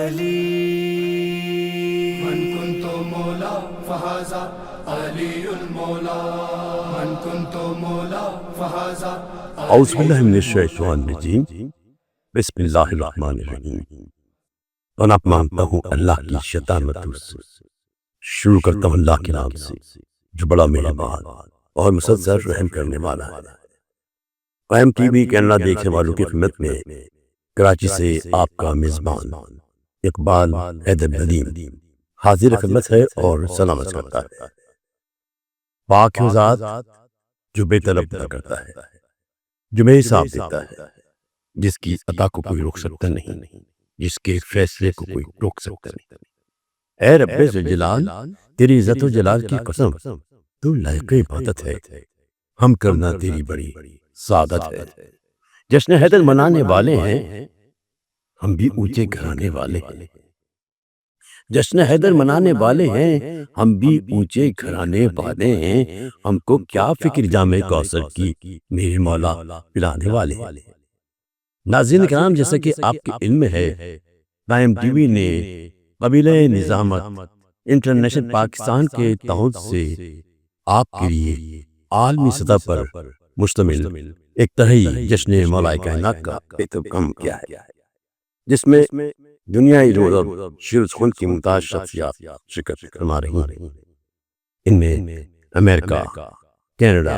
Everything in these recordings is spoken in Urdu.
علی من كنت مولا فهذا علی المولا من كنت مولا فهذا اعوذ باللہ من الشیطان الرجیم، بسم اللہ الرحمن الرحیم۔ پناہ مانگتا ہوں اللہ کی شیطان مردود سے۔ شروع کرتا ہوں اللہ کے نام سے جو بڑا مہربان اور مسلسل رحم کرنے والا ہے۔ قائم ٹی وی کینیڈا دیکھنے والوں کی خدمت میں کراچی سے آپ کا میزبان اقبال حیدر ندیم حاضر خدمت ہے اور سلامت کرتا ہے۔ پاک ہے ذات جو بے طلب نہ کرتا ہے، جو بے حساب دیتا ہے، جس کی عطا کو کوئی روک سکتا نہیں، جس کے فیصلے کو کوئی روک سکتا نہیں۔ اے رب ذوالجلال، تیری عزت و جلال کی قسم، تو لائق عبادت ہے، ہم کرنا تیری بڑی سعادت ہے۔ جشن حیدر منانے والے ہیں، ہم بھی اونچے گھرانے والے ہیں۔ جشن حیدر منانے والے ہیں، ہم بھی اونچے گھرانے والے ہیں۔ ہم کو کیا فکر جام کوثر کی میرے مولا پلانے والے ہیں۔ ناظرین کرام، جیسا کہ آپ کے علم ہے، قائم ٹی وی نے قبیلہ نظامت انٹرنیشنل پاکستان کے تعاون سے آپ کے لیے عالمی سطح پر مشتمل ایک طرحی جشن مولا کائنات کا اہتمام کیا ہے، جس میں دنیائی روح شیر خون کی ممتاز شخصیات شرکت فرما رہی ہیں۔ ان میں امریکہ، کینیڈا،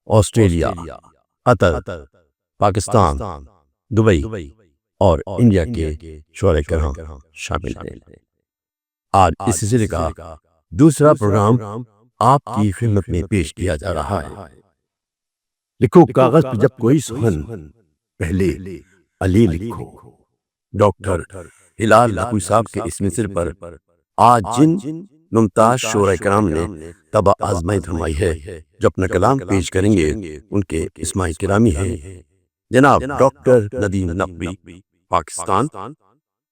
آسٹریلیا، قطر، پاکستان، دبئی اور انڈیا کے شعراء کرام شامل ہیں۔ آج اس سلسلے کا دوسرا پروگرام آپ کی خدمت میں پیش کیا جا رہا ہے۔ لکھو کاغذ پہ جب کوئی سخن، پہلے علی لکھو۔ ڈاکٹر ہلال لاہوری صاحب کے اس مصر پر آج جن ممتاز شعراء کرام نے طبع آزمائی فرمائی ہے، جو اپنا کلام پیش کریں گے، ان کے اسماعی کرامی ہیں جناب ڈاکٹر ندیم نقوی پاکستان،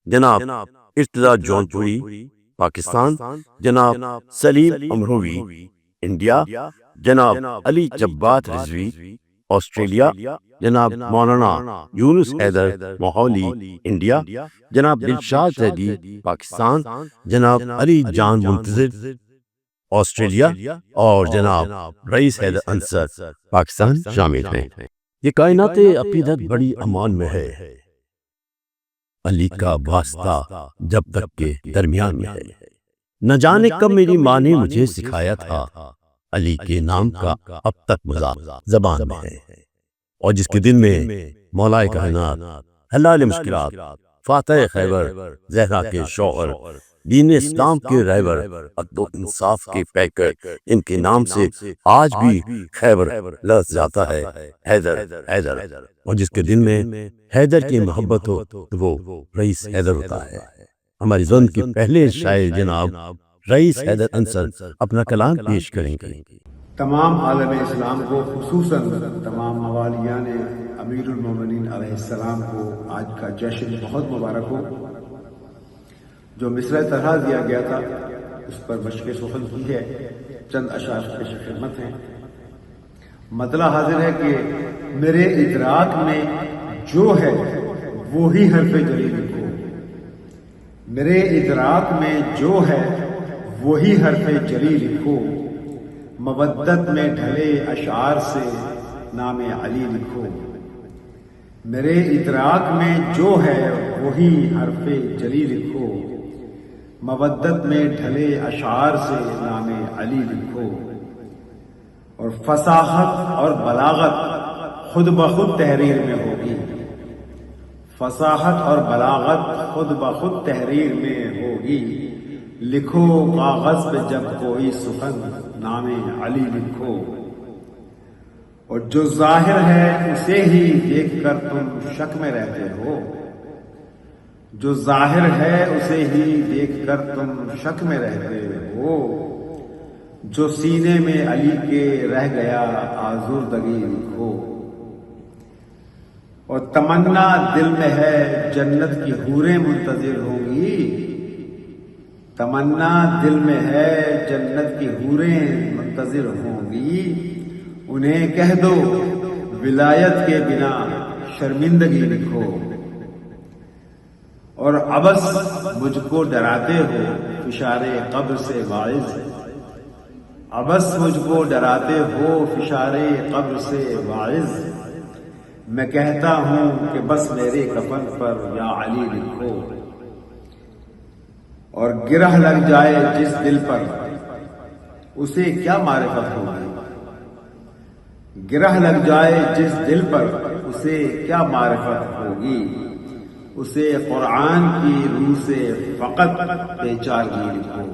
جناب ارتضیٰ جون پوری پاکستان، جناب سلیم امروی انڈیا، جناب علی جبار رضوی آسٹریلیا، جناب مولانا یونس حیدر ماحولی انڈیا، جناب دلشاد زیدی پاکستان، جناب علی جان منتظر آسٹریلیا اور جناب رئیس حیدر انصر پاکستان شامل ہیں۔ یہ کائنات عقیدت بڑی امان میں ہے، علی کا واسطہ جب تک کے درمیان میں ہے۔ نہ جانے کب میری ماں نے مجھے سکھایا تھا، علی کے نام کا اب تک مذاق زبان میں ہے۔ اور جس کے دل میں مولا کائنات، حلال مشکلات، فاتح خیبر، زہرا کے شوہر، دین اسلام کے رہبر، عدل و انصاف کے پیکر، ان کے نام سے آج بھی خیبر لرز جاتا ہے، حیدر حیدر۔ اور جس کے دل میں حیدر کی محبت ہو تو وہ رئیس حیدر ہوتا ہے۔ ہماری زبان کے پہلے شاعر جناب رئیس حیدر انصر اپنا کلام پیش کریں گے۔ تمام عالم اسلام کو، خصوصاً تمام موالیان امیر المومنین علیہ السلام کو آج کا جشن بہت مبارک ہو۔ جو مصرع طرح دیا گیا تھا اس پر مشق سخن کی ہے، چند اشعار پیش خدمت ہیں۔ مطلع حاضر ہے کہ میرے ادراک میں جو ہے وہی حرف جلی لکھو، میرے ادراک میں جو ہے وہی حرف جلی لکھو، مودت میں ڈھلے اشعار سے نام علی لکھو، میرے ادراک میں جو ہے وہی حرف جلی لکھو، مودت میں ڈھلے اشعار سے نام علی لکھو۔ اور فصاحت اور بلاغت خود بخود تحریر میں ہوگی، فصاحت اور بلاغت خود بخود تحریر میں ہوگی، لکھو کاغذ پہ جب کوئی سخن، نام علی لکھو۔ اور جو ظاہر ہے اسے ہی دیکھ کر تم شک میں رہتے ہو، جو ظاہر ہے اسے ہی دیکھ کر تم شک میں رہتے ہو، جو سینے میں علی کے رہ گیا آزردگی لکھو۔ اور تمنا دل میں ہے جنت کی حوریں منتظر ہوں گی، تمنا دل میں ہے جنت کی حوریں منتظر ہوں گی، انہیں کہہ دو ولایت کے بنا شرمندگی لکھو۔ اور ابس مجھ کو ڈراتے ہو فشار قبر سے واعظ، ابس مجھ کو ڈراتے ہو فشار قبر سے واعظ، میں کہتا ہوں کہ بس میرے کفن پر یا علی لکھو، اور گرہ لگ جائے جس دل پر اسے کیا معرفت ہوگی، گرہ لگ جائے جس دل پر اسے کیا معرفت ہوگی، اسے قرآن کی روح سے فقط بیچارگی لکھو،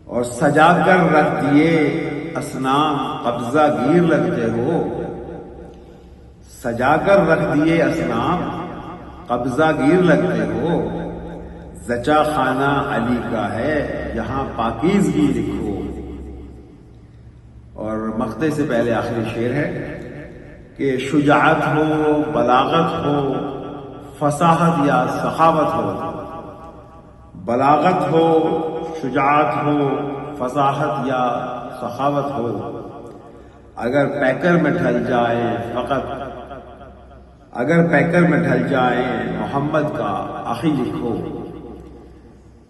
اور سجا کر رکھ دیے اصنام قبضہ گیر لگتے ہو، سجا کر رکھ دیے اصنام قبضہ گیر لگتے ہو، زچا خانہ علی کا ہے یہاں پاکیزگی لکھو۔ اور مقطع سے پہلے آخری شعر ہے کہ شجاعت ہو، بلاغت ہو، فصاحت یا سخاوت ہو، بلاغت ہو، شجاعت ہو، فصاحت یا سخاوت ہو، اگر پیکر میں ڈھل جائے فقط، اگر پیکر میں ڈھل جائے محمد کا اخی لکھو۔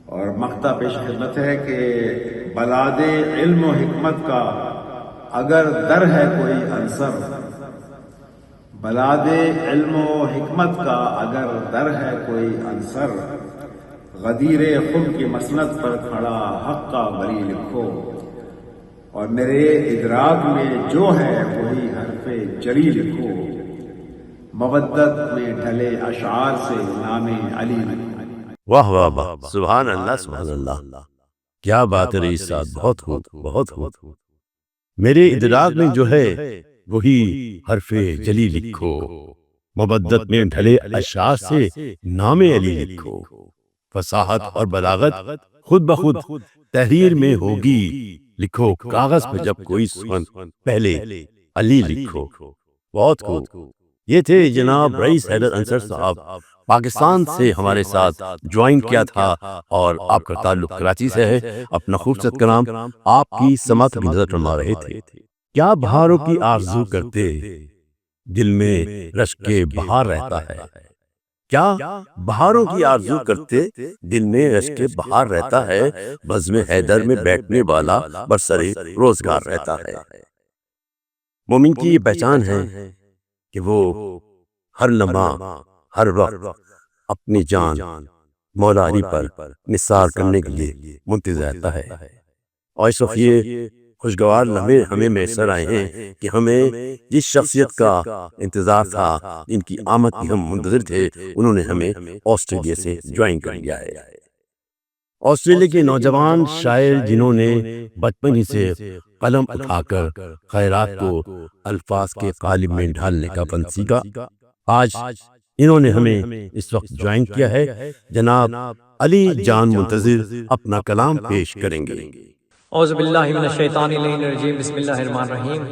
اور مقطع پیش خدمت ہے کہ بلاد علم و حکمت کا اگر در ہے کوئی عنصر، بلاد علم و حکمت کا اگر در ہے کوئی عنصر، غدیر خود کی مسند پر کھڑا حق کا ولی لکھو، اور میرے ادراک میں جو ہے وہی حرف جری لکھو، مودت میں ڈھلے اشعار سے نام علی لکھو۔ واہ واہ واہ، سبحان اللہ سبحان اللہ، کیا بات ہے رئیس صاحب، بہت خوب بہت خوب۔ میرے ادراک میں جو ہے وہی حرف جلی لکھو، مبدت میں ڈھلے اشعار سے نام علی لکھو، فصاحت اور بلاغت خود بخود تحریر میں ہوگی، لکھو کاغذ پہ جب کوئی سخن پہلے علی لکھو۔ بہت خوب، یہ تھے جناب رئیس حیدر انصر صاحب، پاکستان سے ہمارے ساتھ جوائن کیا تھا، اور آپ کا تعلق کراچی سے ہے۔ اپنا خوبصورت کلام آپ کی سماعت کی نظر فرما رہے تھے۔ کیا بہاروں کی آرزو کرتے، دل میں رشک بہار رہتا ہے، کیا بہاروں کی آرزو کرتے، دل میں رشک بہار رہتا ہے، بزم حیدر میں بیٹھنے والا برسر روزگار رہتا ہے۔ مومن کی یہ پہچان ہے کہ وہ ہر لمحہ ہر وقت اپنی جان مولا علی پر نثار کرنے کے لیے منتظر رہتا ہے، اور اس وقت یہ خوشگوار لمحے ہمیں میسر آئے ہیں کہ ہمیں جس شخصیت کا انتظار تھا، جن کی آمد کی ہم منتظر تھے، انہوں نے ہمیں آسٹریلیا سے جوائن کر لیا ہے۔ آسٹریلیا کے نوجوان شاعر جنہوں نے بچپن ہی سے قلم اٹھا کر خیرات کو الفاظ کے قالب میں ڈھالنے کا فن سیکھا، آج انہوں نے ہمیں اس وقت جوائن کیا ہے۔ جناب علی جان منتظر اپنا کلام پیش کریں گے۔ اعوذ باللہ من الشیطان الرجیم، بسم اللہ الرحمن الرحیم۔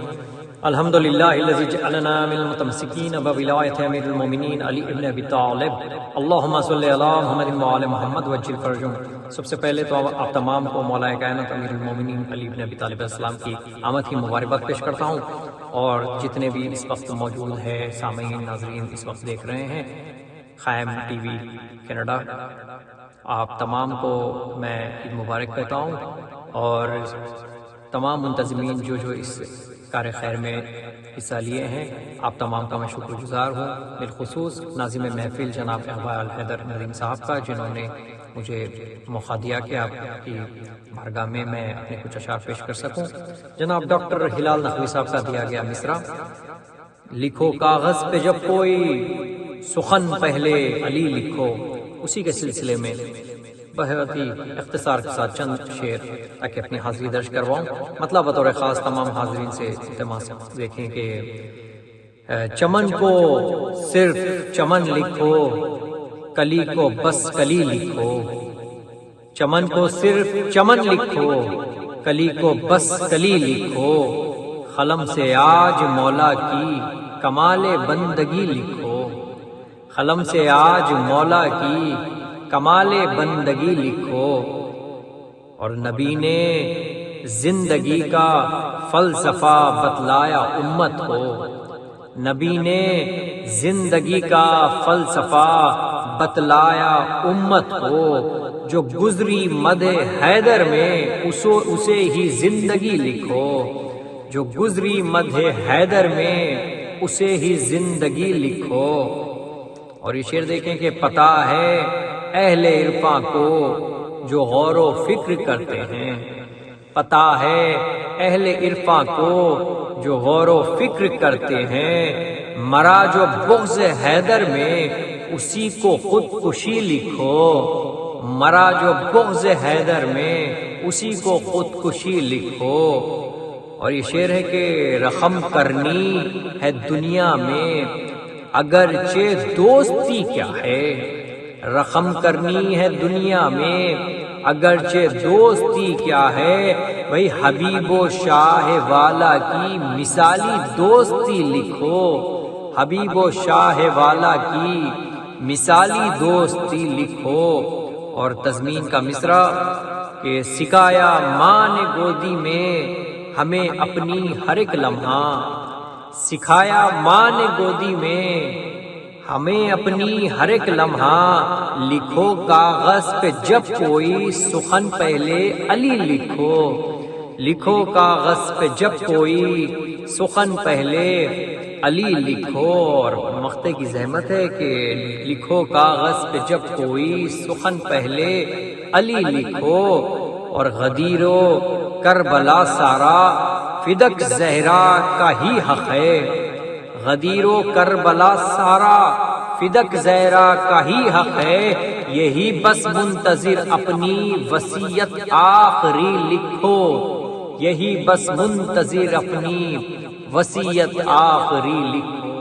الحمدللہ الذی جعلنا من المتمسکین بولایت امیر المومنین علی ابن ابی طالب، اللہم صلی علی محمد وعلی محمد وعجل فرجهم۔ سب سے پہلے تو آپ تمام کو مولا کائنات امیر المومنین علی ابن ابی طالب علیہ السلام کی آمد کی مبارکباد پیش کرتا ہوں، اور جتنے بھی اس وقت موجود ہیں سامعین ناظرین اس وقت دیکھ رہے ہیں خیم ٹی وی کینیڈا، آپ تمام کو میں عید مبارک کہتا ہوں، اور تمام منتظمین جو اس کار خیر میں حصہ لیے ہیں، آپ تمام کا میں شکر گزار ہوں، بالخصوص ناظم محفل جناب اقبال حیدر ندیم صاحب کا، جنہوں نے مجھے موقع دیا کہ آپ کی بارگاہ میں اپنے کچھ اشعار پیش کر سکوں۔ جناب ڈاکٹر ہلال نقوی صاحب کا دیا گیا مصرع، لکھو کاغذ پہ جب کوئی سخن پہلے علی لکھو، اسی کے سلسلے میں بہت ہی اختصار کے ساتھ چند شعر تاکہ اپنی حاضری درج کرواؤں۔ مطلب بطور خاص تمام حاضرین سے التماس دیکھیں کہ چمن کو صرف چمن لکھو، کلی کو بس کلی لکھو، چمن کو صرف چمن لکھو، کلی کو بس کلی لکھو، قلم سے آج مولا کی کمال بندگی لکھو، قلم سے آج مولا کی کمال بندگی لکھو، اور نبی نے زندگی کا فلسفہ بتلایا امت کو، نبی نے زندگی کا فلسفہ بتلایا امت کو، جو گزری مدح حیدر میں اسے ہی زندگی لکھو، جو گزری مدح حیدر میں اسے ہی زندگی لکھو۔ اور یہ شعر دیکھیں کہ پتہ ہے اہل عرفاں کو جو غور و فکر کرتے ہیں، پتہ ہے اہل عرفاں کو جو غور و فکر کرتے ہیں، مرا جو بغض حیدر میں اسی کو خودکشی لکھو، مرا جو بغض حیدر میں اسی کو خودکشی لکھو۔ اور یہ شعر ہے کہ رحم کرنی ہے دنیا میں اگرچہ دوستی کیا ہے، رحم کرنی ہے دنیا میں اگرچہ دوستی کیا ہے، بھئی حبیب و شاہ والا کی مثالی دوستی لکھو، حبیب و شاہ والا کی مثالی دوستی لکھو۔ اور تضمین کا مصرع کہ سکھایا ماں نے گودی میں ہمیں اپنی ہر ایک لمحہ، سکھایا ماں نے گودی میں ہمیں اپنی ہر ایک لمحہ، لکھو کاغذ پہ جب کوئی سخن پہلے علی لکھو، لکھو کاغذ پہ جب کوئی سخن پہلے علی لکھو۔ اور مقطع کی زحمت ہے کہ لکھو کاغذ پہ جب کوئی سخن پہلے علی لکھو، اور غدیر و کربلا سارا فدک زہرا کا ہی حق ہے، غدیر و کربلا سارا فدک زہرا کا ہی حق ہے، یہی بس منتظر اپنی وصیت آخری لکھو، یہی بس منتظر اپنی وصیت آخری لکھو۔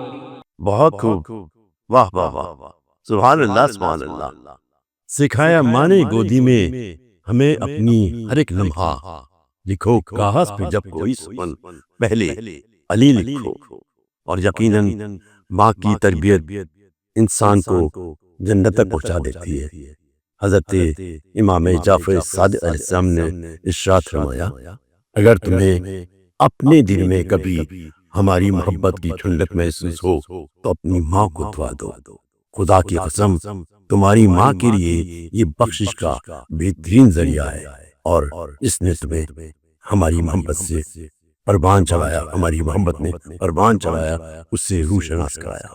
بہت خوب، واہ واہ واہ، سبحان اللہ سبحان اللہ۔ سکھایا ماں نے گودی میں ہمیں اپنی ہر ایک لمحہ، لکھو کاغذ پہ جب کوئی سخن پہلے علی لکھو۔ اور یقیناً ماں کی تربیت انسان کو جنت تک پہنچا دیتی ہے۔ حضرت امام جعفر صادق علیہ السلام نے ارشاد فرمایا، اگر تمہیں اپنے دل میں کبھی ہماری محبت کی ٹھنڈک محسوس ہو تو اپنی ماں کو دعا دو، خدا کی قسم تمہاری ماں کے لیے یہ بخشش کا بہترین ذریعہ ہے، اور اس نے تمہیں ہماری محبت سے پروان چڑھایا، ہماری محبت نے پروان چڑھایا، اس سے روح شناس کرایا۔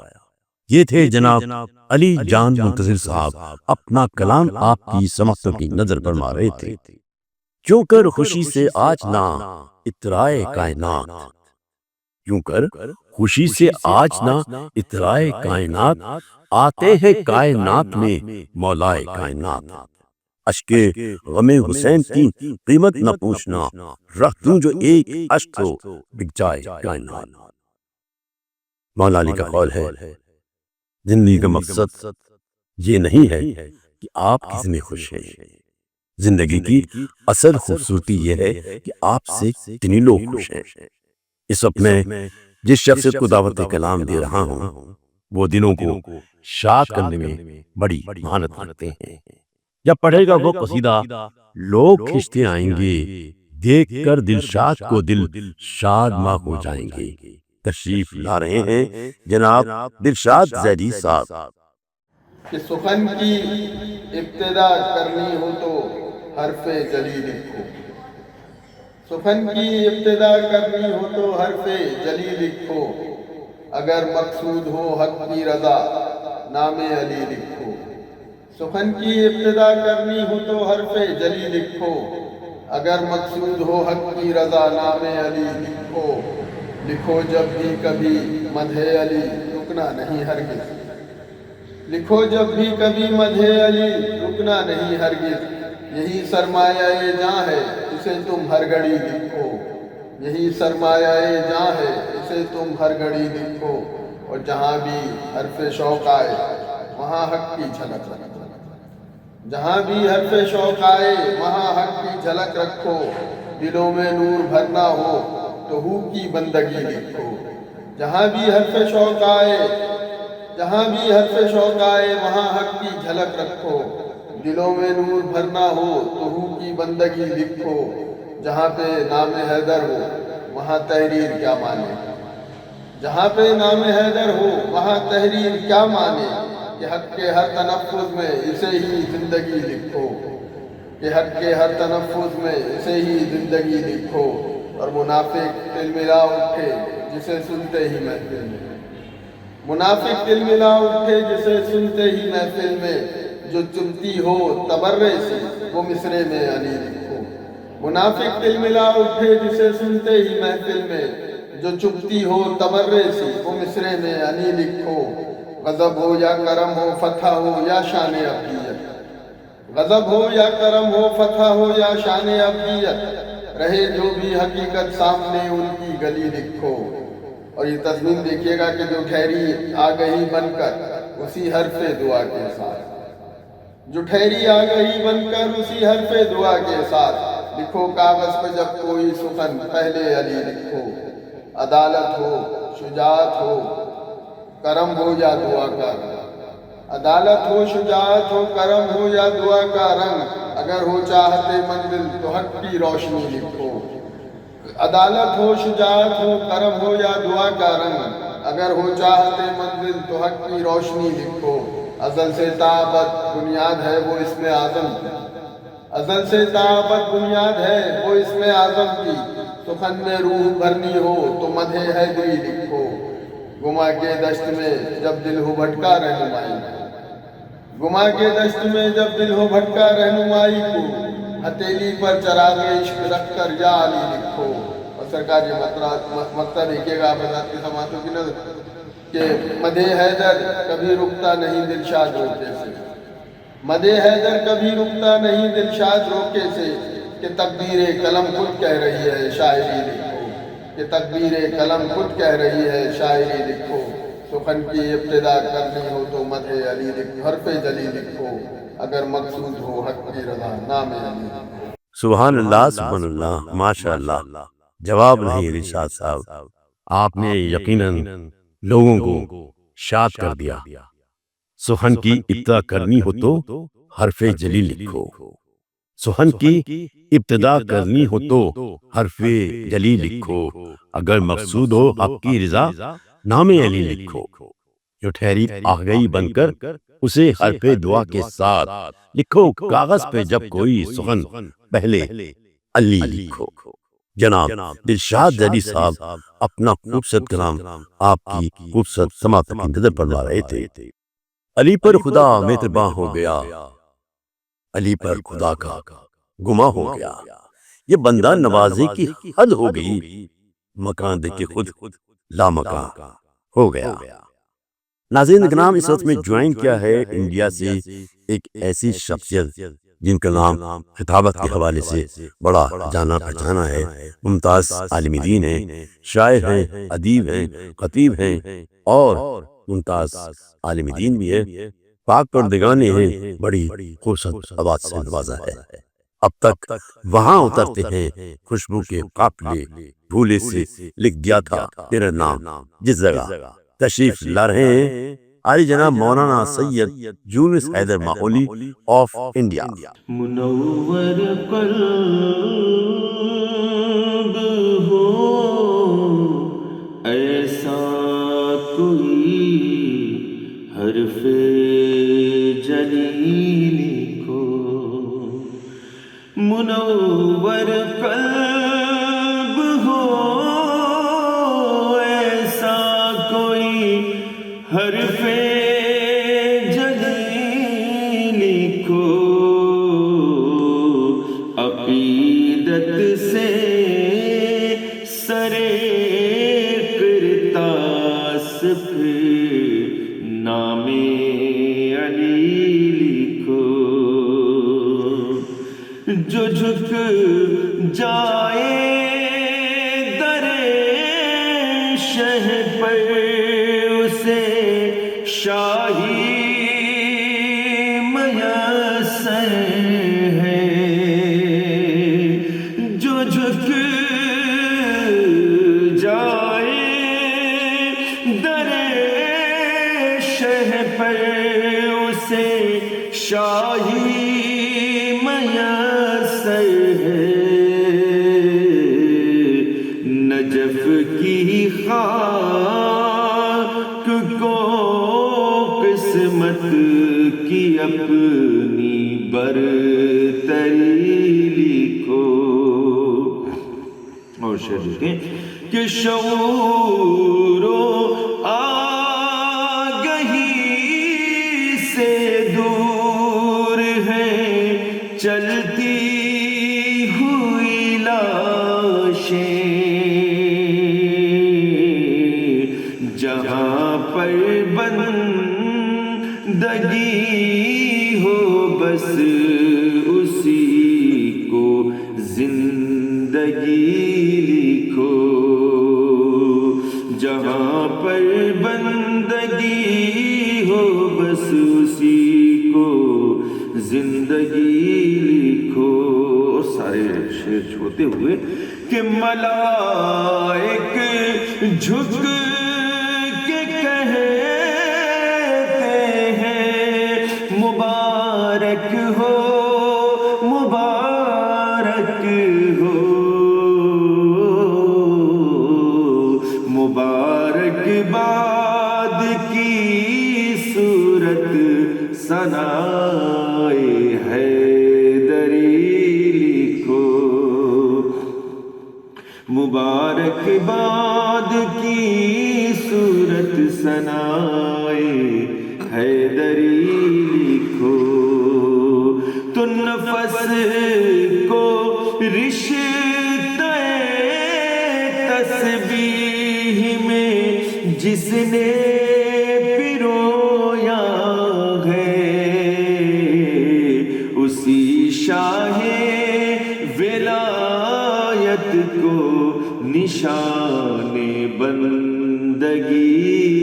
یہ تھے جناب علی جان منتظر صاحب، اپنا کلام آپ کی سماعتوں کی نظر فرما رہے تھے۔ کیوں کر خوشی سے آج نہ اترائے کائنات، کیوں کر خوشی سے آج نہ اترائے کائنات، آتے ہیں کائنات میں مولائے کائنات، اشک غم حسین کی قیمت نہ پوچھنا، رکھ دوں جو ایک اشک تو بک جائے کائنات۔ مولا علی کا قول ہے، زندگی کا مقصد یہ نہیں ہے کہ آپ کس میں خوش ہیں، زندگی کی اصل خوبصورتی یہ ہے کہ آپ سے کتنے لوگ خوش ہیں۔ اس وقت میں جس شخصیت کو دعوت کلام دے رہا ہوں، وہ دلوں کو شاد کرنے میں بڑی مہارت رکھتے ہیں۔ جب پڑھے گا وہ قصیدہ لوگ کھنچتے آئیں گے، دیکھ کر دلشاد کو دل شاد ماں ہو جائیں گے۔ تشریف لا رہے ہیں جناب دلشاد زیدی صاحب۔ کہ سخن کی ابتدا کرنی ہو تو حرف جلی لکھو، سخن کی ابتدا کرنی ہو تو حرف جلی لکھو، اگر مقصود ہو حق کی رضا نام علی لکھو، سخن کی ابتدا کرنی ہو تو حرف جلی لکھو، اگر مقصود ہو حق کی رضا نام علی لکھو، لکھو جب بھی کبھی مدح علی رکنا نہیں ہرگز، لکھو جب بھی کبھی مدح علی رکنا نہیں ہرگز، یہی سرمایہ جاں ہے اسے تم ہر گھڑی لکھو، یہی سرمایہ جاں ہے اسے تم ہر گھڑی لکھو، اور جہاں بھی حرف شوق آئے وہاں حق کی جھلک رکھو، جہاں بھی حرف شوق آئے وہاں حق کی جھلک رکھو، دلوں میں نور بھرنا ہو تو ہو کی بندگی لکھو، جہاں بھی حرف شوق آئے، جہاں بھی حرف شوق آئے وہاں حق کی جھلک رکھو، دلوں میں نور بھرنا ہو تو ہو کی بندگی لکھو، جہاں پہ نام حیدر ہو وہاں تحریر کیا مانے، جہاں پہ نام حیدر ہو وہاں تحریر کیا مانے کہ حق کے ہر تنفظ میں اسے ہی زندگی لکھو، کہ حق کے ہر تنفظ میں اسے ہی زندگی لکھو، اور منافق تلملا اٹھے جسے سنتے ہی محفل میں، منافق تلملا اٹھے جسے سنتے ہی محفل میں، جو چبتی ہو تبرے سے وہ مصرے میں علی لکھو، منافق تلملا اٹھے جسے سنتے ہی محفل میں، جو چبتی ہو تبرے سے وہ مصرے میں علی لکھو، غضب ہو یا کرم ہو، فتح ہو یا شان ابدیت، غضب ہو یا کرم ہو، فتح ہو یا شان ابدیت، رہے جو بھی حقیقت سامنے ان کی گلی لکھو۔ اور یہ تضمین دیکھیے گا کہ جو ٹھہری آ گئی بن کر اسی حرف دعا کے ساتھ، جو ٹھہری آ گئی بن کر اسی حرف دعا کے ساتھ، لکھو کاغذ پہ جب کوئی سخن پہلے علی لکھو، عدالت ہو شجاعت ہو کرم ہو یا دعا کا رنگ، عدالت ہو شجاعت ہو کرم ہو یا دعا کا رنگ، اگر ہو چاہتے منزل تو حق کی روشنی لکھو، عدالت ہو شجاعت ہو کرم ہو یا دعا کا رنگ، اگر ہو چاہتے منزل تو حق کی روشنی لکھو، ازل سے تا ابد بنیاد ہے وہ اسم اعظم کی، ازل سے تا ابد بنیاد ہے وہ اسم اعظم کی، سخن میں روح بھرنی ہو تو مدح حیدری لکھو، گما کے دشت میں جب دل ہو بھٹکا رہنمائی کو، گما کے دشت میں جب دل ہو بھٹکا رہنمائی کو، ہتھیلی پر چراغ عشق رکھ کر یا علی لکھو۔ اور سرکار یہ مقطع دیکھیے گا آپ حضرات کی سماعتوں کی نظر کہ مدح حیدر کبھی رکتا نہیں دلشاد روکے سے، مدح حیدر کبھی رکتا نہیں دلشاد روکے سے، کہ تقدیر قلم خود کہہ رہی ہے شاعری لکھو، کہ تقدیر قلم خود کہہ رہی ہے شاعری لکھو، سخن کی ابتدا کرنی ہو تو مدح علی لکھو، حرف جلی لکھو، اگر مقصود ہو حق کی رضا نام علی لکھو۔ سبحان اللہ سبحان اللہ، ماشاء اللہ۔ جواب نہیں ارشاد صاحب، آپ نے یقیناً لوگوں کو شاد کر دیا۔ سخن کی ابتدا کرنی ہو تو حرف جلی لکھو، سخن کی ابتدا کرنی ہو تو حرف جلی لکھو، اگر مقصود ہو حق کی رضا نام علی لکھو، جو ٹھہری آ گئی بن کر اسے حرف دعا کے ساتھ لکھو، کاغذ پہ جب کوئی سخن پہلے علی لکھو۔ جناب دلشاد علی صاحب اپنا خوبصورت کلام آپ کی خوبصورت سماعت کی نظر پڑوا رہے تھے۔ علی پر خدا مہرباں ہو گیا، علی پر خدا کا گما ہو گیا، یہ بندہ نوازی کی حد ہو گئی، مکان دیکھ کے خود لامکاں ہو گیا۔ ناظرین اکرام، اس وقت میں جوائن کیا ہے انڈیا سے ایک ایسی شخصیت جن کا نام خطابت کے حوالے سے بڑا جانا پہچانا ہے، ممتاز عالم دین ہیں، شاعر ہیں، ادیب ہیں، خطیب ہیں اور ممتاز عالم دین بھی ہے، پاک پردگانے ہیں، بڑی خوبصورت آواز سے نوازا ہے۔ اب تک وہاں اترتے ہیں خوشبو کے قافلے، بھولے سے لکھ دیا تھا تیرا نام جس جگہ، تشریف لا رہے ہیں عالی جناب مولانا سید یونس حیدر ماحولی آف انڈیا۔ منور قلب ہو ایسا کوئی حرف جلیل کو، منور قلب ہو ایسا کوئی حرف جلیل کو، عقیدت سے سرے کرتاس پہ نام علی لکھو، جو جھک جائے در شہ پر اسے شاہی میسر ہے، جو جھک جائے در شہ پر اسے شاہی میسر ہے، نجف کی خواہ اپنی برتری لکھو. اور شعر لکھیں کہ شعور و آگہی سے دور ہے چلتی ہوئی لاشیں. جہاں پر بندگی ہو بس اسی کو زندگی لکھو. جہاں پر بندگی ہو بس اسی کو زندگی لکھو. سارے شعر چھوڑتے ہوئے کہ ملائک جھک کے کہتے ہیں مبارک ہو مبارک ہو. مبارک باد کی صورت ثنائے حیدری لکھو. مبارک باد کی صورت ثنائے حیدری لکھو. تو نفس کو رشتہ تسبیح میں جس نے پرویا ہے اسی شاہ ولایت کو نشان بندگی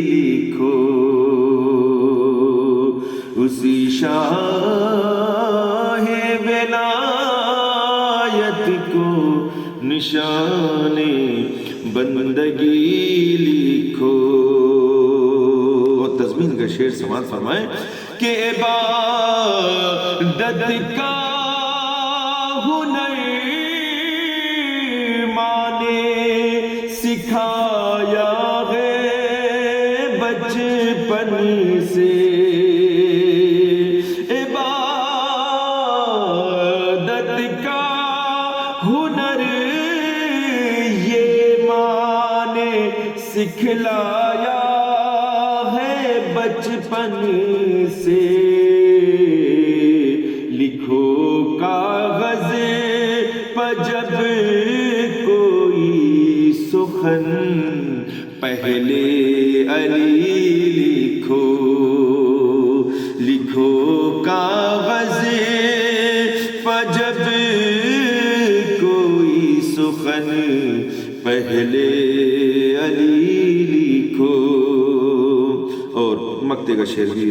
لکھو. اسی شاہ ولایت کو نشان بندگی لکھو. اور تضمین کا شعر سماعت فرمائیں کہ عبادت کا ہنر سکھایا ہے بچپن سے. عبادت کا ہنر یہ ماں نے سکھلایا ہے بچپن سے. لکھو کاغذ پر جب کوئی سخن پہلے علی لکھو. لکھو کاغذ پر جب کوئی سخن پہلے علی لکھو. اور مکتے کا شعر بھی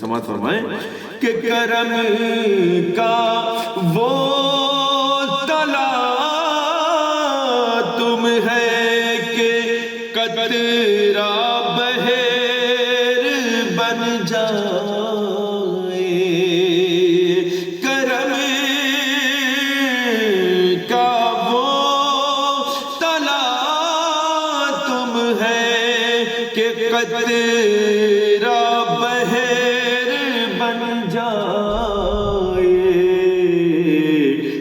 سماعت فرمائیں کہ کرم کا وہ تلا تم ہے کہ قطرہ بحر بن جائے. کرم کا وہ تلا تم ہے کہ قطرہ بحر بن جائے.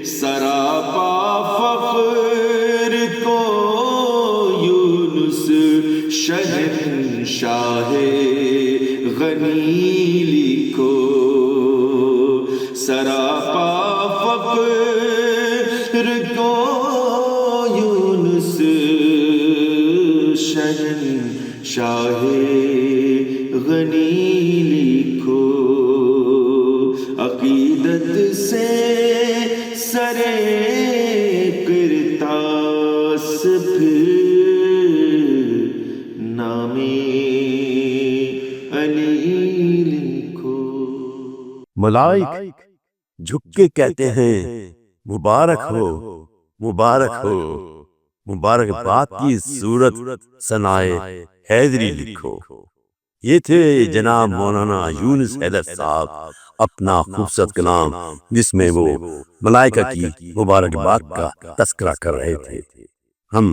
سراپا فخر کو یونس شہنشاہ غنی لکھو. سراپا فخر کو یونس شہنشاہ غنی لکھو. عقیدت سے سرے کرتاس پھر نام علی لکھو. ملائک جھک کے کہتے ہیں مبارک ہو مبارک ہو. مبارک بات کی صورت ثنائے حیدری لکھو. یہ تھے جناب مولانا یونس حیدر صاحب اپنا خوبصورت کلام جس میں وہ ملائکہ کی مبارکباد کا تذکرہ کر رہے تھے. ہم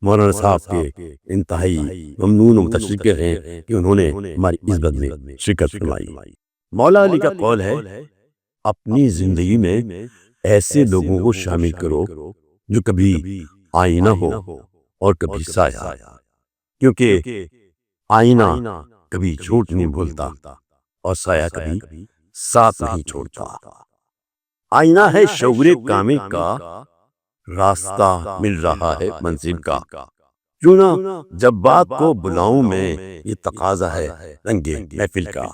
مولانا صاحب کے انتہائی ممنون و متشکر ہیں کہ انہوں نے ہماری عزت میں شرکت فرمائی. مولا علی کا قول ہے اپنی زندگی میں ایسے لوگوں کو شامل کرو جو کبھی آئینہ ہو اور کبھی سایہ، کیونکہ آئینہ کبھی جھوٹ نہیں بولتا اور سایہ کبھی ساتھ نہیں چھوڑتا۔ آئینہ ہے شعور کامل کا، راستہ مل رہا ہے منزل کا، کیوں نہ جب بات کو بلاؤں میں، یہ تقاضا ہے رنگے محفل کا۔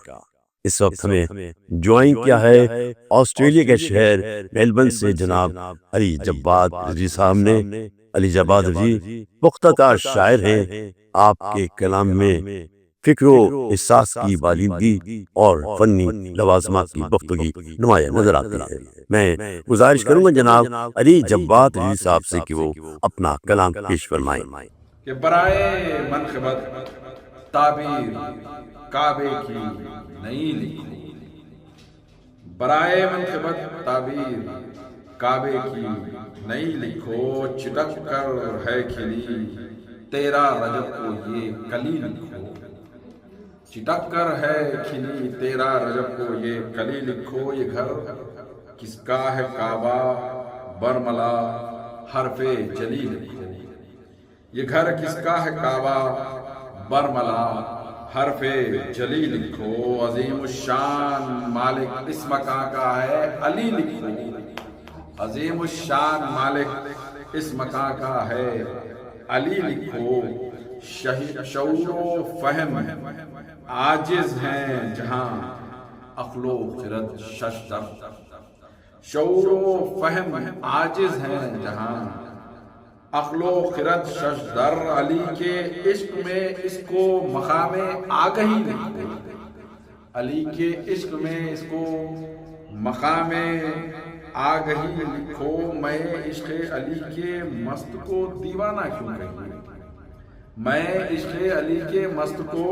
اس وقت ہمیں جوائن کیا ہے آسٹریلیا کے شہر میلبرن سے جناب علی جواد رضوی صاحب نے۔ علی جواد رضوی پختہ کار شاعر ہیں، آپ کے کلام میں فکر و احساس کی بالندگی اور فنی لوازمات کی گفتگی نمایاں نظر آتی ہے۔ میں گزارش کروں گا جناب علی جواد رضوی صاحب سے کہ وہ اپنا کلام پیش فرمائیں۔ کہ برائے منقبت تعبیر کعبے کی نئی لکھو، برائے منقبت تعبیر کعبے کی نئی لکھو، چٹک کر ہے کھلی تیرا رجب کو یہ کلی لکھو، چٹک کر ہے کھلی تیرا رجب کو یہ کلی لکھو، یہ گھر کس کا ہے کعبہ برملا حرف جلی لکھو، یہ گھر کس کا ہے کعبہ برملا حرف جلی لکھو، عظیم الشان مالک اس مکان کا ہے علی لکھو، عظیم الشان مالک اس مکان کا ہے علی لکھو، شعور و فہم عاجز ہیں جہاں عقل و خرد شش در، شعور و فہم عاجز ہیں جہاں عقل و خرد شش در، علی کے عشق میں اس کو مقام آگہی لکھو، علی کے عشق میں اس کو مقام آگہی لکھو، میں عشق علی کے مست کو دیوانہ کیوں کہیے، میں عشق علی کے مست کو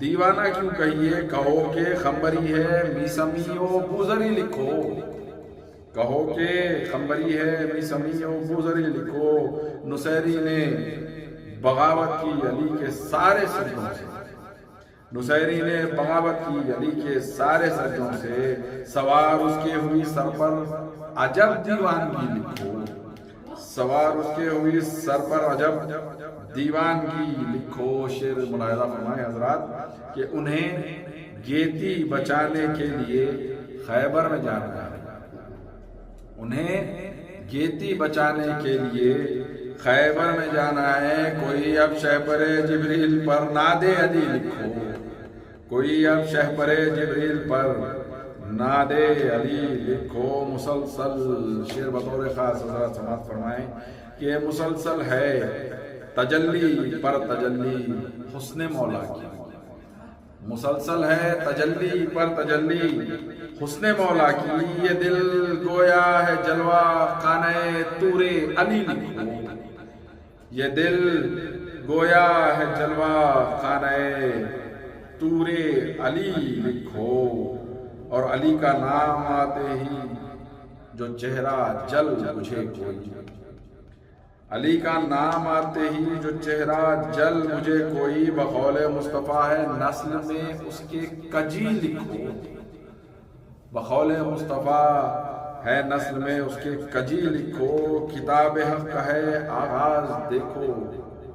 دیوانہ کیوں کہیے، کہو کہ خمبری ہے میسمی و بوزری لکھو، کہو کہ خمبری ہے میسمی و بوزری لکھو، نصیری نے بغاوت کی علی کے سارے سجدوں سے، نصیری نے بغاوت کی علی کے سارے سجدوں سے، سوار اس کے ہوئی سر پر عجب دیوانگی لکھو، سوار اس کے ہوئی سر پر عجب دیوانگی لکھو۔ شعر ملاحظہ فرمائیں حضرات کہ انہیں گیتی بچانے کے لیے خیبر میں جانا ہے، انہیں گیتی بچانے کے لیے خیبر میں جانا ہے، کوئی اب شہپر جبریل پر نادے علی لکھو، کوئی اب شہپر جبریل پر نادے علی لکھو، مسلسل شعر بطور خاص حضرات سماعت فرمائیں کہ مسلسل ہے تجلی پر تجلی حسن مولا کی، مسلسل ہے تجلی پر تجلی حسن مولا کی، یہ دل گویا ہے جلوہ خانہ طور علی لکھو، یہ دل گویا ہے جلوہ خانہ طور علی لکھو، اور علی کا نام آتے ہی جو چہرہ جل مجھے کوئی، علی کا نام آتے ہی جو چہرہ جل مجھے کوئی، بقول مصطفیٰ ہے نسل میں اس کے کجی لکھو، بقول مصطفیٰ ہے نسل میں اس کے کجی لکھو، کتاب حق کا ہے آغاز دیکھو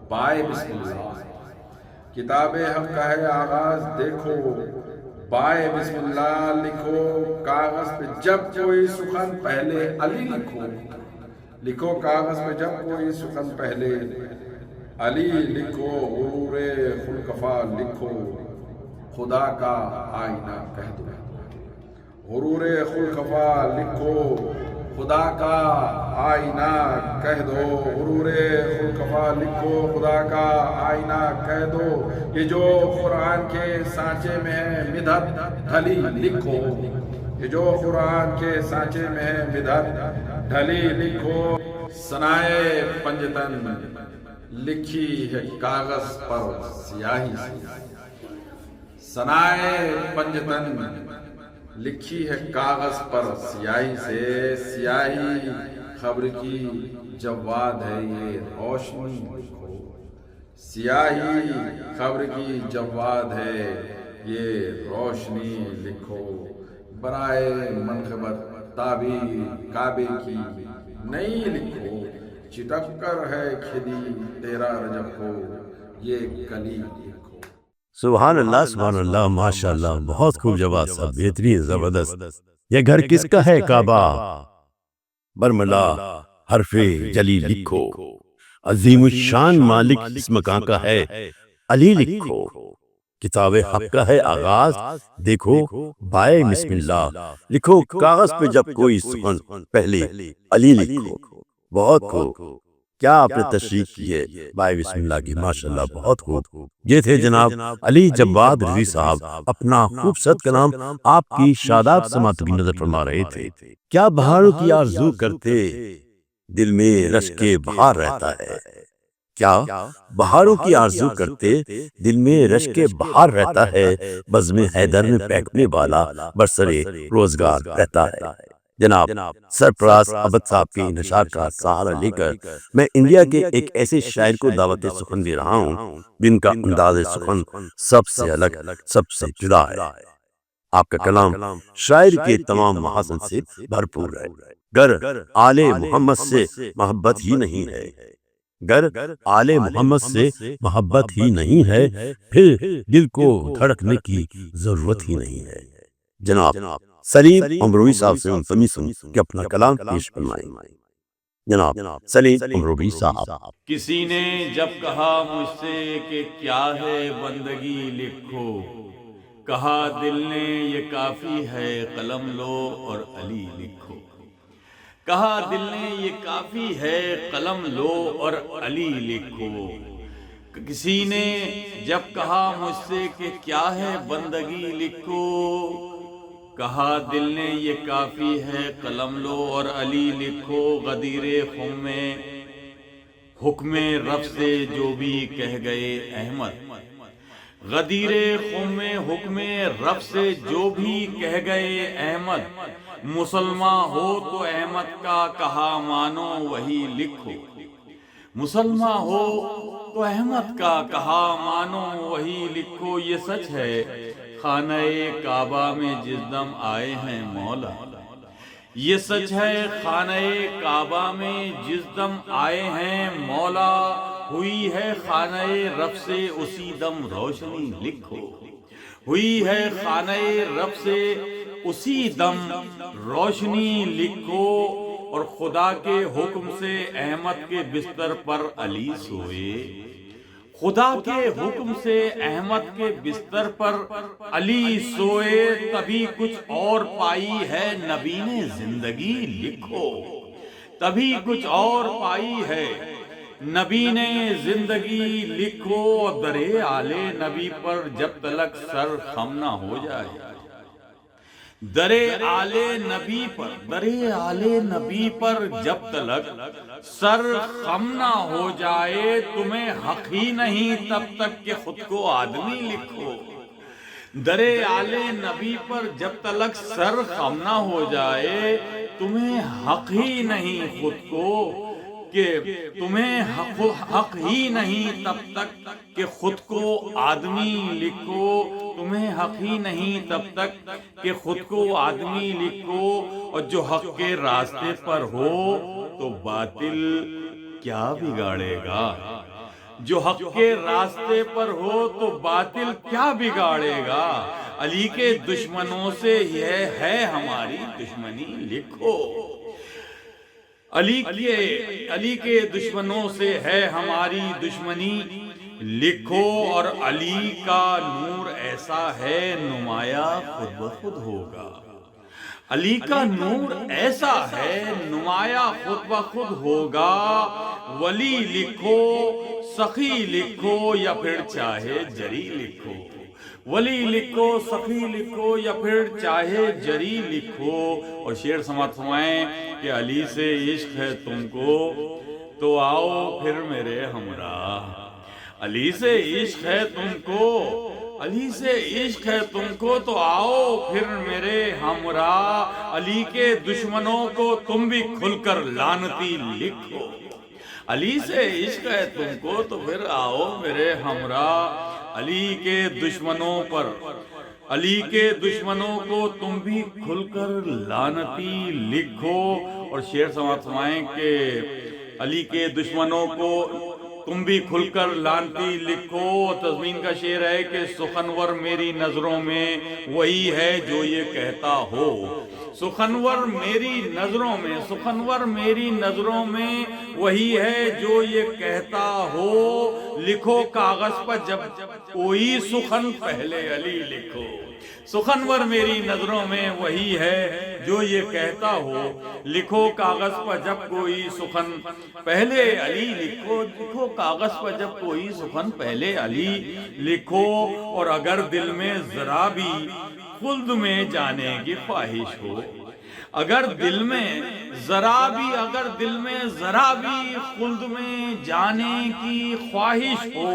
بائے بسم اللہ، کتاب حق کا ہے آغاز دیکھو بائے بسم اللہ لکھو، کاغذ پہ جب کوئی سخن پہلے علی لکھو، لکھو کاغذ پہ جب کوئی سخن پہلے علی لکھو، غرور خلقفا لکھو خدا کا آئینہ کہہ دو، غرور خلقفا لکھو خدا کا آئینہ کہہ دو، غرور خلقفا لکھو خدا کا آئینہ کہہ دو، یہ جو قرآن کے سانچے میں ہے مدحت ڈھلی لکھو، یہ جو قرآن کے سانچے میں ہے مدحت ڈھلی لکھو، ثنائے پنجتن لکھی ہے کاغذ پر سیاہی سے، ثنائے پنجتن لکھی ہے کاغذ پر سیاہی سے، سیاہی خبر کی جواد ہے یہ روشنی لکھو، سیاہی خبر کی جواد ہے یہ روشنی لکھو، برائے منقبت تعبیر کعبے کی نئی لکھو، چٹک کر ہے کھلی تیرا رجب کو یہ کلی لکھو۔ سبحان اللہ، ماشاء اللہ، بہت خوب جواب صاحب، بہترین، زبردست۔ یہ گھر کس کا ہے کعبہ؟ برملا حرف جلی لکھو، عظیم الشان مالک اس مکان کا ہے علی لکھو، کتاب حق کا ہے آغاز دیکھو بائے بسم اللہ لکھو، کاغذ پہ جب کوئی سخن پہلے علی لکھو۔ بہت خوب، کیا آپ نے تشریح کی ہے بائے بسم اللہ کی، ماشاءاللہ بہت خوب۔ یہ تھے جناب علی جواد رضوی صاحب، اپنا خوبصورت کلام آپ کی شاداب سماعت کی نظر فرما رہے تھے۔ کیا بہاروں کی آرزو کرتے دل میں رش کے بہار رہتا ہے، کیا بہاروں کی آرزو کرتے دل میں رش کے بہار رہتا ہے، بزم حیدر میں پھینکنے والا برسرے روزگار رہتا ہے۔ جناب سرفراز عبد صاحب کے نشار کا سہارا لے کر میں انڈیا کے ایک ایسے شاعر کو دعوت سخن دے رہا ہوں جن کا انداز سخن سب سے الگ، سب سے جدا ہے۔ آپ کا کلام شاعر کے تمام محاسن سے بھرپور ہے۔ گر آل محمد سے محبت ہی نہیں ہے، گر آل محمد سے محبت ہی نہیں ہے، پھر دل کو دھڑکنے کی ضرورت ہی نہیں ہے۔ جناب سلیم امروی صاحب سے منتمی سن کہ اپنا کلام پیش فرمائیں۔ جناب سلیم امروی صاحب۔ کسی نے جب کہا مجھ سے کہ کیا ہے بندگی لکھو، کہا دل نے یہ کافی ہے قلم لو اور علی لکھو، کہا دل نے یہ کافی ہے قلم لو اور علی لکھو۔ کسی نے جب کہا مجھ سے کہ کیا ہے بندگی لکھو، کہا دل نے یہ کافی ہے قلم لو اور علی لکھو۔ غدیر خم میں حکم رب سے جو بھی کہہ گئے احمد، غدیر خم میں حکم رب سے جو بھی کہہ گئے احمد، مسلمان ہو تو احمد کا کہا مانو وہی لکھو، مسلمان ہو تو احمد کا کہا مانو وہی لکھو۔ یہ سچ ہے خانہ کعبہ میں جس دم آئے ہیں مولا، یہ سچ ہے خانہ کعبہ میں جس دم آئے ہیں مولا، ہوئی ہے خانہ رب سے اسی دم روشنی لکھو، ہوئی ہے خانہ رب سے اسی دم روشنی لکھو۔ اور خدا کے حکم سے احمد کے بستر پر علی سوئے، خدا کے حکم سے احمد کے بستر پر علی سوئے، تبھی کچھ اور پائی ہے نبی نے زندگی لکھو، تبھی کچھ اور پائی ہے نبی نے زندگی لکھو۔ درے آل نبی پر جب تلک سر خم نہ ہو جائے، درے آل نبی پر، درے آل نبی پر جب تلک سر خم نہ ہو جائے، تمہیں حق ہی نہیں تب تک کہ خود کو آدمی لکھو، درے آل نبی پر جب تلک سر خم نہ ہو جائے، تمہیں حق ہی نہیں خود کو کہ تمہیں حق ہی نہیں تب تک کہ خود کو آدمی لکھو، تمہیں حق ہی نہیں تب تک کہ خود کو آدمی لکھو۔ اور جو حق کے راستے پر ہو تو باطل کیا بگاڑے گا، جو حق کے راستے پر ہو تو باطل کیا بگاڑے گا، علی کے دشمنوں سے یہ ہے ہماری دشمنی لکھو، علی کے دشمنوں سے ہے ہماری دشمنی لکھو۔ اور علی کا نور ایسا ہے نمایاں خود بخود ہوگا، علی کا نور ایسا ہے نمایاں خود بخود ہوگا، ولی لکھو سخی لکھو یا پھر چاہے جری لکھو، ولی لکھو سخی لکھو یا پھر چاہے جری لکھو۔ اور شعر سماعت فرمائیں کہ علی سے عشق ہے تم کو تو آؤ پھر میرے ہمراہ، علی سے عشق ہے تم کو، علی سے عشق ہے تم کو تو آؤ پھر میرے ہمراہ، علی کے دشمنوں کو تم بھی کھل کر لعنتی لکھو، علی سے عشق ہے تم کو تو پھر آؤ میرے ہمراہ، علی کے دشمنوں پر علی کے دشمنوں کو تم بھی کھل کر لعنتی لکھو. اور شعر سماعت فرمائیں کہ علی کے دشمنوں کو تم بھی کھل کر لعنتی لکھو. تضمین کا شعر ہے کہ سخنور میری نظروں میں وہی ہے جو یہ کہتا ہو. سخنور میری نظروں میں، سخنور میری نظروں میں وہی ہے جو یہ کہتا ہو. لکھو کاغذ پر جب کوئی سخن پہلے علی لکھو. سخنور میری نظروں میں وہی ہے جو یہ کہتا ہو. لکھو کاغذ پر جب کوئی سخن پہلے علی لکھو. لکھو کاغذ پر جب کوئی سخن پہلے علی لکھو. اور اگر دل میں ذرا بھی خلد میں جانے کی خواہش ہو، اگر دل میں ذرا بھی، اگر دل میں ذرا بھی خلد میں جانے کی خواہش ہو،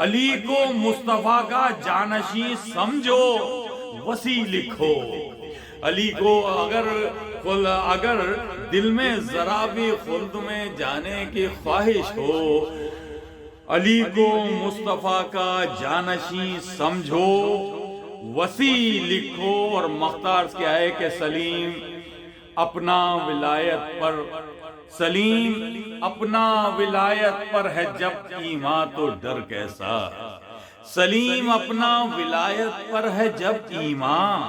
علی کو مصطفیٰ کا جانشین سمجھو وسیع لکھو. علی کو اگر دل میں ذرا بھی خلد میں جانے کی خواہش ہو، علی کو مصطفیٰ کا جانشین سمجھو وسیع لکھو. اور مختار کیا ہے کہ سلیم اپنا ولایت پر ہے جب ایمان تو ڈر کیسا. سلیم اپنا ولایت پر ہے جب ایمان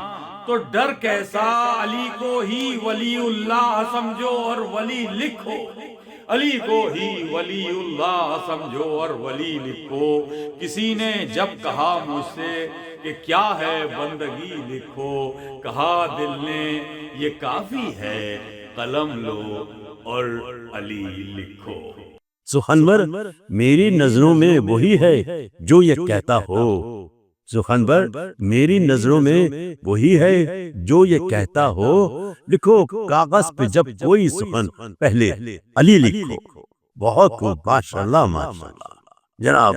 تو ڈر کیسا. علی کو ہی ولی اللہ سمجھو اور ولی لکھو. علی کو ہی ولی اللہ سمجھو اور ولی لکھو. کسی نے جب کہا مجھ سے کہ کیا ہے بندگی لکھو، کہا دل نے یہ کافی ہے قلم لو اور علی لکھو. سخنور میری نظروں میں وہی ہے جو یہ کہتا ہو. سخنور میری نظروں میں وہی ہے جو یہ کہتا ہو. لکھو کاغذ پہ جب کوئی سخن پہلے علی لکھو. بہت خوب، ماشاءاللہ ماشاءاللہ. جناب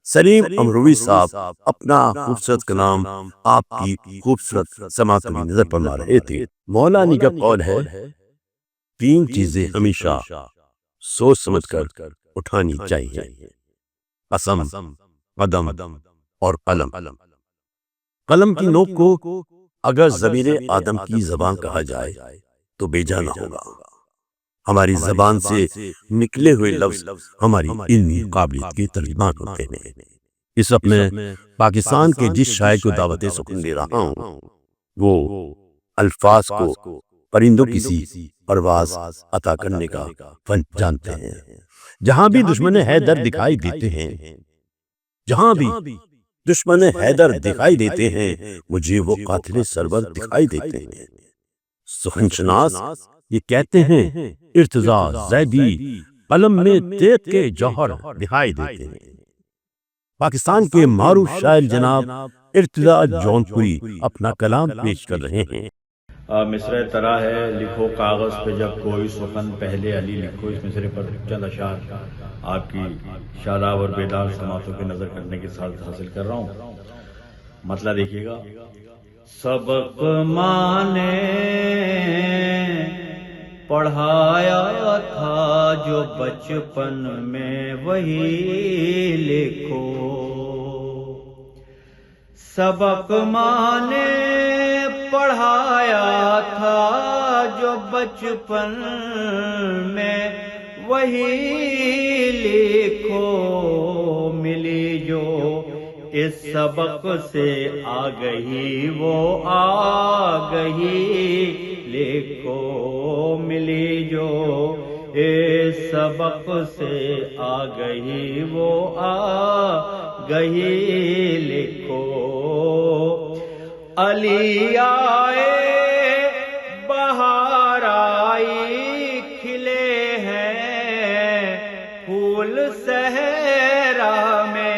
سلیم امروی صاحب اپنا خوبصورت کلام آپ کی خوبصورت سماعت میں نظر فرما رہے تھے. مولانا کا قول ہے، 3 چیزیں ہمیشہ سوچ سمجھ کر اٹھانی چاہیے: قسم، قدم اور قلم. قلم کی نوک کو اگر ضمیر آدم کی زبان کہا جائے تو بے جانا ہوگا. ہماری زبان سے نکلے ہوئے لفظ ہماری علمی قابلیت کے ترجمان ہوتے ہیں. اس وقت میں پاکستان کے جس شاعر کو دعوت سخن دے رہا ہوں وہ الفاظ کو پرندوں کی سی پرواز عطا کرنے کا فن جانتے ہیں. جہاں بھی دشمن حیدر دکھائی دیتے ہیں، جہاں بھی دشمن حیدر دکھائی دیتے ہیں، مجھے وہ قاتل سرور دکھائی دیتے ہیں. سخن شناس یہ کہتے ہیں ارتضا زیدی قلم میں تیغ کے جوہر دکھائی دیتے ہیں. پاکستان کے معروف شاعر جناب ارتضا جونپوری اپنا کلام پیش کر رہے ہیں. مصرع طرح ہے، لکھو کاغذ پہ جب کوئی سخن پہلے علی لکھو. اس مصرع پر چند اشعار آپ کی شاداب اور بیدار سماعتوں کی نظر کرنے کی سعادت حاصل کر رہا ہوں. مطلب دیکھیے گا. سبق ماں نے پڑھایا تھا جو بچپن میں وہی لکھو. سبق ماں نے پڑھایا تھا جو بچپن میں وہی لکھو. ملی جو اس سبق سے آ گئی وہ آ گئی لکھو. ملی جو اس سبق سے آ گئی وہ آ گئی لکھو. علی آئے بہار آئی کھلے ہیں پھول صحرا میں.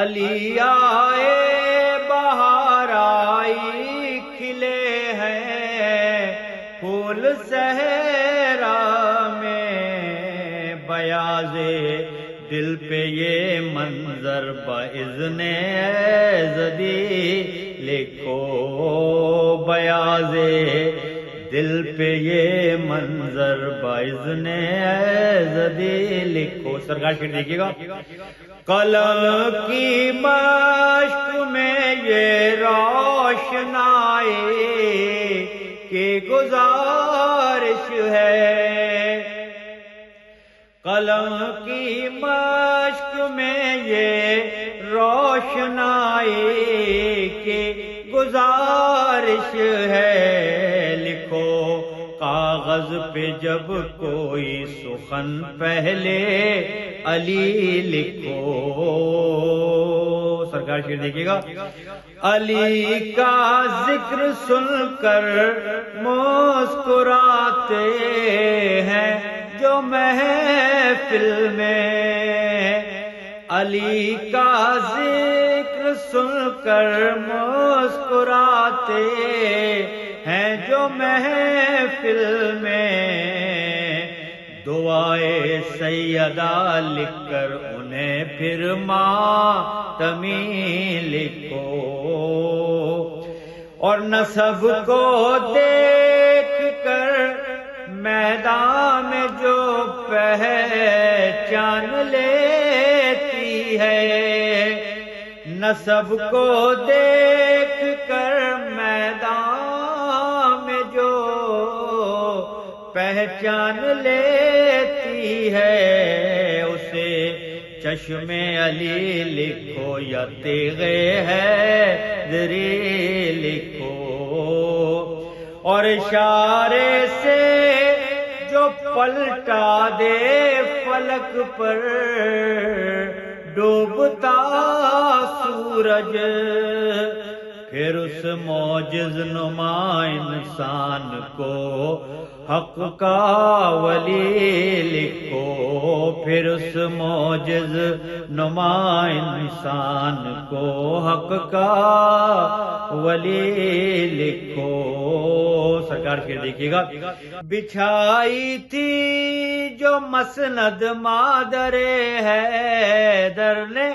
علی آئے بہار آئی کھلے ہیں پھول صحرا میں. بیاض دل پہ یہ منظر باذن زدی لکھو. بیاض دل پہ یہ منظر باذن زدی لکھو. سرکار شعر دیکھیے گا. قلم کی مشق میں یہ روشنائی کی گزارش ہے، قلم کی مشق میں یہ روشنائی کی گزارش ہے، لکھو کاغذ پہ جب کوئی سخن پہلے علی لکھو۔ سرکار شعر دیکھیے گا، علی کا ذکر سن کر مسکراتے ہیں جو محفل میں، علی کا ذکر سن کر مسکراتے ہیں جو محفل میں، دعائے سیدہ لکھ کر انہیں پھر ماتمی لکھو، اور نسب کو دیکھ کر میدان میں جو پہچان لیتی ہے، نسب کو دیکھ کر میدان میں جو پہچان لیتی ہے، اسے چشم علی لکھو یا تیغ حیدری لکھو، اور اشارے سے جو پلٹا دے فلک پر ڈوبتا سورج، پھر اس معجز نما انسان کو حق کا ولی لکھو، پھر اس معجز نما انسان کو حق کا ولی لکھو۔ سرکار شعر دیکھیے گا، بچھائی تھی جو مسند مادر حیدر نے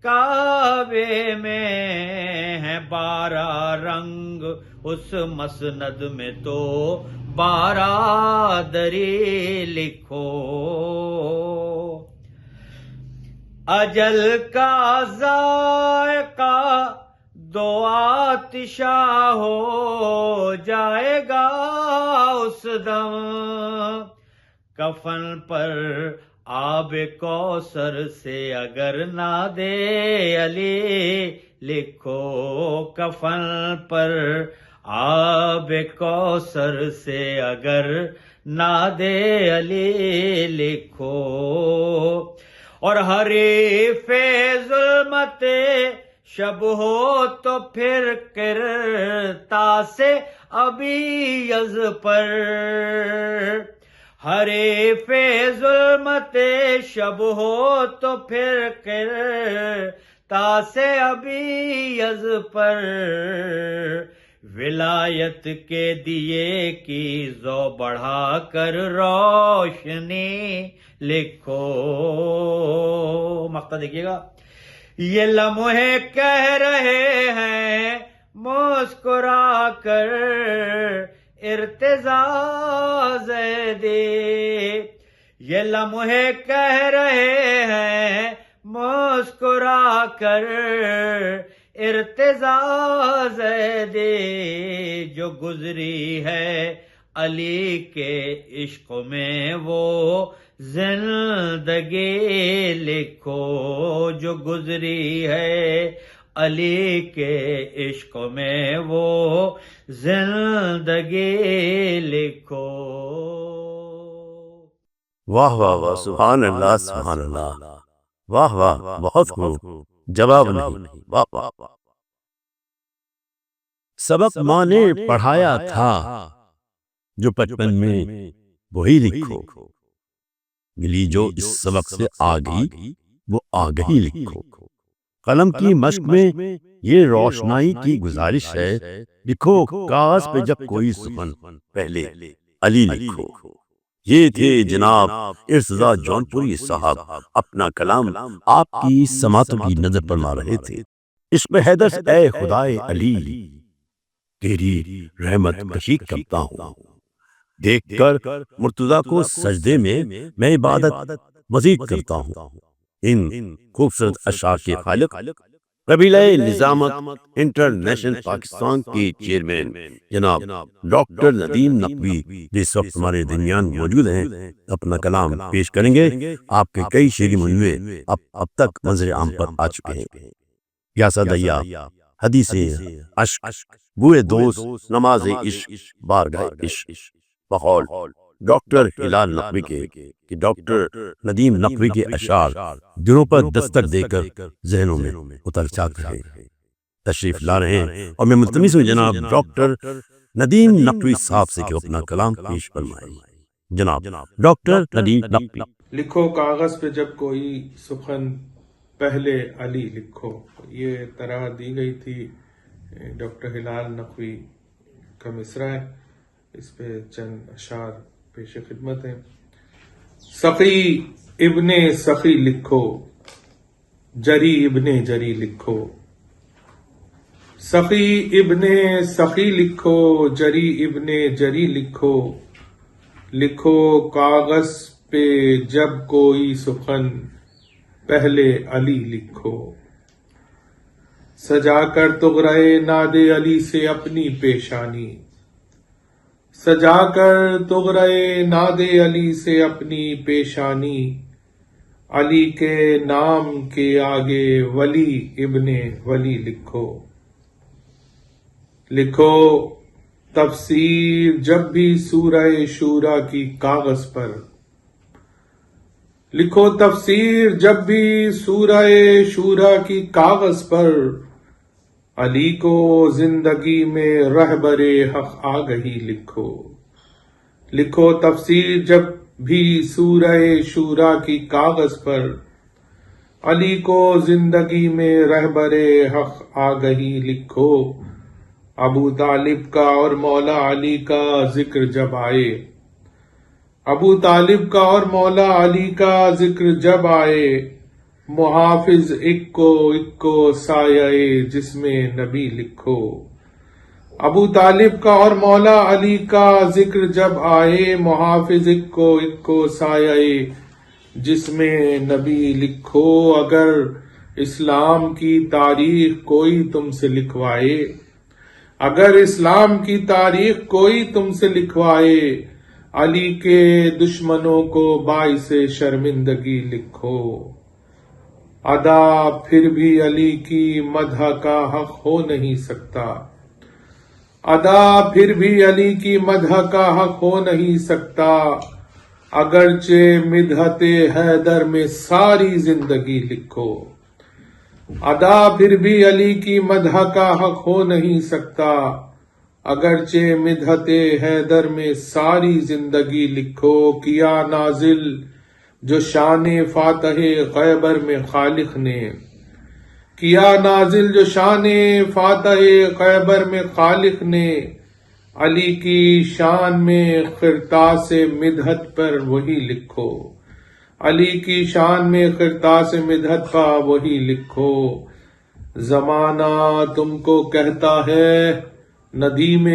کعبے میں، ہے 12 رنگ اس مسند میں تو 12 دری لکھو، اجل کا ذائقہ دو آتشا ہو جائے گا اس دم، کفن پر آب کوثر سے اگر نہ دے علی لکھو، کفن پر آب کوثر سے اگر نہ دے علی لکھو، اور حریف ظلمت شب ہو تو پھر قرطاس ابیض پر، حریف ظلمت شب ہو تو پھر قرطاس ابیض پر، ولایت کے دیے کی ذو بڑھا کر روشنی لکھو۔ مقطع دیکھیے گا، یہ لمحے کہہ رہے ہیں مسکرا کر ارتضاء زیدی، یہ لمحے کہہ رہے ہیں مسکرا کر ارتضاء زیدی، جو گزری ہے علی کے عشق میں وہ زندگی لکھو، جو گزری ہے علی کے عشق میں وہ زندگی لکھو۔ واہ واہ واہ، سبحان اللہ سبحان اللہ، واہ واہ، بہت خوب، جواب نہیں، واہ واہ واہ۔ سبق ماں نے پڑھایا تھا جو بچپن میں وہی لکھو، ملی جو اس سبق سے آ گئی وہ آگہی لکھو، قلم کی مشق میں یہ روشنائی کی گزارش ہے، لکھو کاغذ پہ جب کوئی سخن پہلے علی لکھو۔ یہ تھے جناب ارتضیٰ جونپوری صاحب، اپنا کلام آپ کی سماعتوں کی نظر فرما رہے تھے۔ عشق حیدر سے اے خدائے علی، تیری رحمت کشی کرتا ہوں، دیکھ کر مرتضیٰ کو سجدے میں عبادت مزید کرتا ہوں، ان خوبصورت اشعار کے خالق قبیلہ نظامت انٹرنیشنل پاکستان کے چیئرمین جناب ڈاکٹر ندیم نقوی جس وقت ہمارے درمیان موجود ہیں، اپنا کلام پیش کریں گے۔ آپ کے کئی شعری مجموعے اب تک منظر عام پر آ چکے ہیں۔ یا سدیا حدیث عشق، بوئے دوست، نماز عشق، بارگاہ عشق، بقول ڈاکٹر ہلال نقوی کے کہ ڈاکٹر ندیم نقوی کے اشعار دلوں پر دستک دے کر ذہنوں میں اتر جاتے ہیں، تشریف لا رہے ہیں، اور میں ملتمس ہوں جناب ڈاکٹر ندیم نقوی صاحب سے کہ اپنا کلام پیش فرمائیں۔ جناب ڈاکٹر ندیم نقوی۔ لکھو کاغذ پہ جب کوئی سخن پہلے علی لکھو، یہ طرح دی گئی تھی ڈاکٹر ہلال نقوی کا مصرع ہے، اس پہ چند اشعار پیش خدمت ہیں۔ سخی ابن سخی لکھو، جری ابن جری لکھو، سخی ابن سخی لکھو، جری ابن جری لکھو، لکھو کاغذ پہ جب کوئی سخن پہلے علی لکھو، سجا کر تغرائے ناد علی سے اپنی پیشانی، سجا کر تغرائے ناد علی سے اپنی پیشانی، علی کے نام کے آگے ولی ابن ولی لکھو، لکھو تفسیر جب بھی سورہ شورا کی کاغذ پر، لکھو تفسیر جب بھی سورہ شورا کی کاغذ پر، علی کو زندگی میں رہبر حق آگہی لکھو، لکھو تفسیر جب بھی سورہ شورا کی کاغذ پر، علی کو زندگی میں رہبر حق آگہی لکھو، ابو طالب کا اور مولا علی کا ذکر جب آئے، ابو طالب کا اور مولا علی کا ذکر جب آئے، محافظ اکو سایہ جسم نبی لکھو، ابو طالب کا اور مولا علی کا ذکر جب آئے، محافظ اکو سایہ جسم نبی لکھو، اگر اسلام کی تاریخ کوئی تم سے لکھوائے، اگر اسلام کی تاریخ کوئی تم سے لکھوائے، علی کے دشمنوں کو باعث شرمندگی لکھو، ادا پھر بھی علی کی مدح کا حق ہو نہیں سکتا، ادا پھر بھی علی کی مدح کا حق ہو نہیں سکتا، اگرچہ مدحت حیدر میں ساری زندگی لکھو، ادا پھر بھی علی کی مدح کا حق ہو نہیں سکتا، اگرچہ مدحت حیدر میں ساری زندگی لکھو، کیا نازل جو شان فاتح خیبر میں خالق نے، کیا نازل جو شان فاتح خیبر میں خالق نے، علی کی شان میں خرطاس مدحت پر وہی لکھو، علی کی شان میں خرطاس مدحت پر وہی لکھو، زمانہ تم کو کہتا ہے ندیم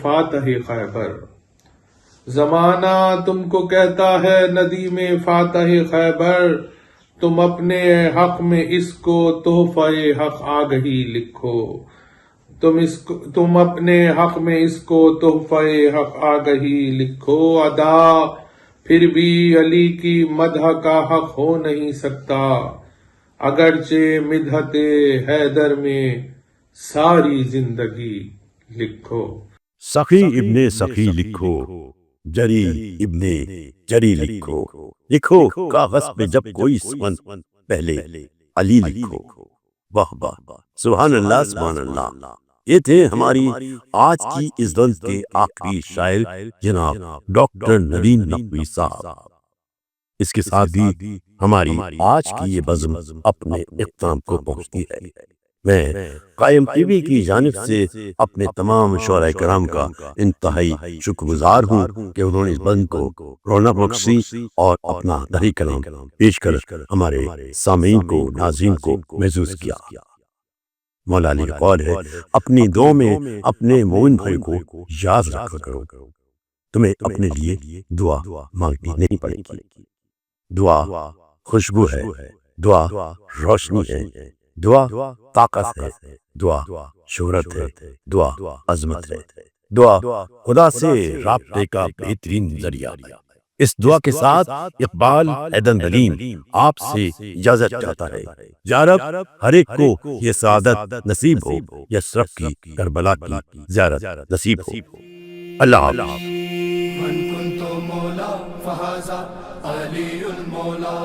فاتح خیبر، زمانہ تم کو کہتا ہے ندیم فاتح خیبر، تم اپنے حق میں اس کو تحفہ حق آگہی لکھو، تم اپنے حق میں اس کو تحفہ حق آگہی لکھو، ادا پھر بھی علی کی مدح کا حق ہو نہیں سکتا، اگرچہ مدحت حیدر میں ساری زندگی لکھو۔ سخی ابن سخی لکھو، جری ابن جری لکھو، لکھو کاغذ پہ جب کوئی سخن پہلے علی لکھو۔ واہ واہ، سبحان اللہ سبحان اللہ۔ یہ تھے ہماری آج کی اس دن کے آخری شاعر جناب ڈاکٹر ندیم نقوی صاحب۔ اس کے ساتھ ہی ہماری آج کی یہ بزم اپنے اختتام کو پہنچتی ہے۔ میں قائم ٹی وی کی جانب سے اپنے تمام شعراء کرام کا انتہائی شکر گزار ہوں کہ انہوں نے اس بند کو رونق بخشی اور اپنا دری کلام پیش کر ہمارے سامعین کو، ناظرین کو محظوظ کیا۔ مولا علی کا قول ہے، اپنی دعا میں اپنے مومن بھائی کو یاد رکھا کرو، تمہیں اپنے لیے دعا مانگنی نہیں پڑے گی۔ دعا خوشبو ہے، دعا روشنی ہے، دعا طاقت ہے، دعا شہرت ہے، دعا عظمت ہے، دعا خدا سے رابطے کا بہترین ذریعہ۔ اس دعا کے ساتھ اقبال حیدر حلیم آپ سے اجازت چاہتا ہے۔ یا رب ہر ایک کو یہ سعادت نصیب ہو، یسرف کی کربلا کی زیارت نصیب ہو۔ اللہ حافظ۔ من كنت مولا فهذا علي المولى